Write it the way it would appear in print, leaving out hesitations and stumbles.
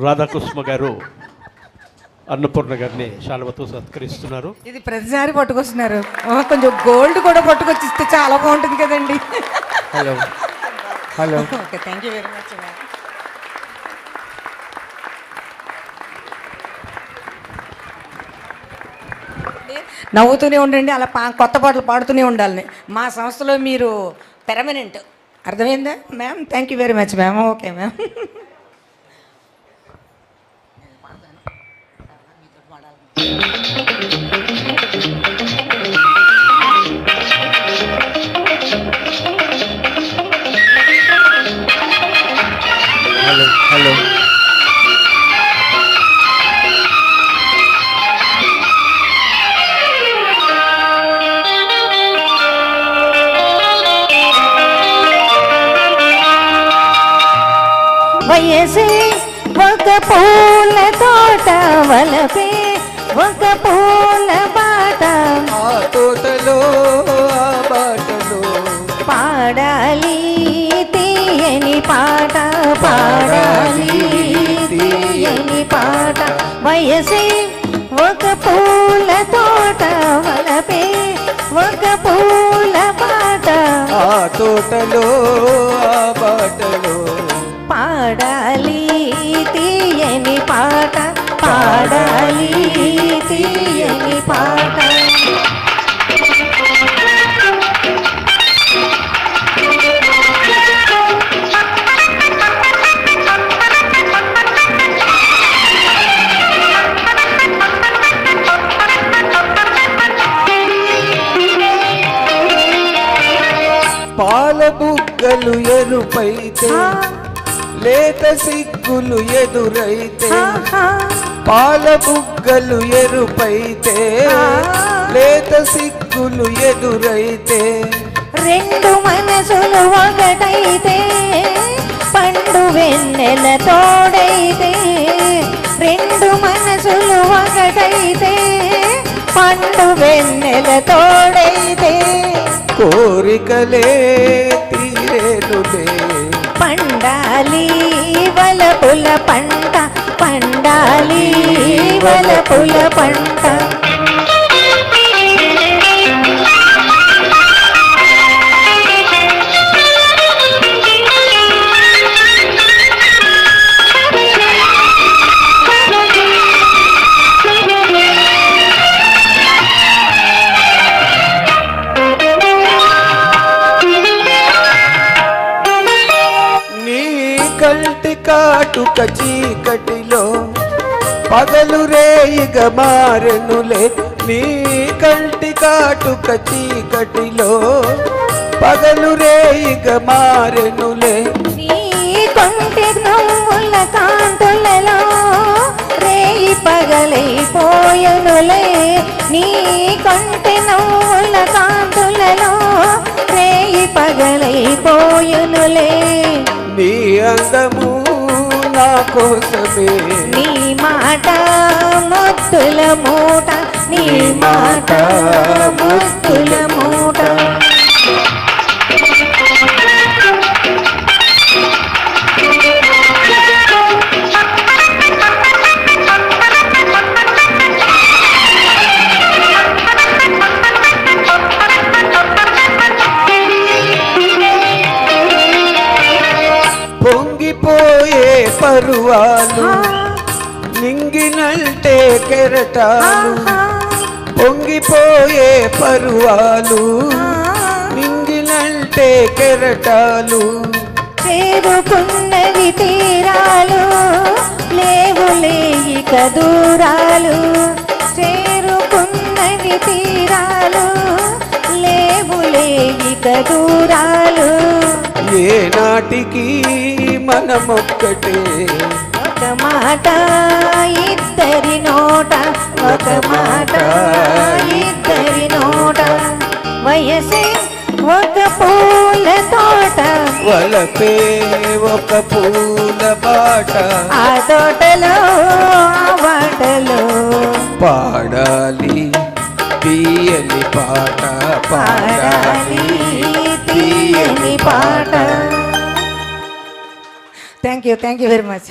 రాధాకృష్ణ గారు అన్నపూర్ణ గారిని శాలువతో సత్కరిస్తున్నారు. ఇది ప్రతిసారి పట్టుకొస్తున్నారు. కొంచెం గోల్డ్ కూడా పట్టుకొచ్చి ఇస్తే చాలా బాగుంటుంది కదండి. Hello hello okay, thank you very much. నవ్వుతూనే ఉండండి, అలా కొత్త పాటలు పాడుతూనే ఉండాలని. మా సంస్థలో మీరు పెర్మనెంట్. అర్థమైందా ma'am? Thank you very much ma'am. Okay ma'am. Hello hello వయసే ఒక పూల తోట, వలపే ఒక పూల బాట, ఆ తోటలో ఆ బాటలో పాడాలి తీయని పాట, పాడాలి తీయని పాట. వయసే ఒక పూల తోట, వలపే ఒక పూల బాట, ఆ తోటలో ఆ బాటలో పాడాలి తీయని పాట, పాడాలి తీయని పాట. పాల బుగ్గలు ఎరుపైతే, లేత సిగ్గులు ఎదురైతే, పాల బుగ్గలు ఎరుపైతే, లేత సిగ్గులు ఎదురైతే, రెండు మనసులు ఒకటైతే, పండు వెన్నెల తోడైతే, రెండు మనసులు ఒకటైతే, పండు వెన్నెల తోడైతే, కోరికలే తీరేనులే, పండాలి వలపుల పంట, పండాలి వలపుల పంట. కంటి కాటుక చీకటిలో పగలు రేయిగ మారెనులే, నీ కంటి కాటుక చీకటిలో పగలు రేయిగ మారెనులే, నీ కొంటి నవ్వుల కాంతులలో రేయి పగలైపోయనులే, నీ కొంటి నవ్వుల కాంతులలో రేయి పగలైపోయనులే. నీ అందము నా కోసమే, నీ మాట ముద్దుల మూట, నీ మాట ముద్దుల మూట. పొంగిపోయే పరువాలు నింగినంటే కెరటాలు, పొంగిపోయే పరువాలు నింగినంటే కెరటాలు, చేరుకున్నవి తీరాలు లేవులే ఇక దూరాలు, చేరుకున్నవి తీరాలు లేవులే ఇక దూరాలు. ఏ నాటికి మనమొక్కటే, ఒక మాట ఇద్దరి నోట, ఒక మాట ఇద్దరి నోట. వయసే ఒక పూల తోట, వలపే ఒక పూల బాట, ఆ తోటలో ఆ బాటలో పాడాలి తీయని పాట, పాడాలి తీయని పాట. Thank you very much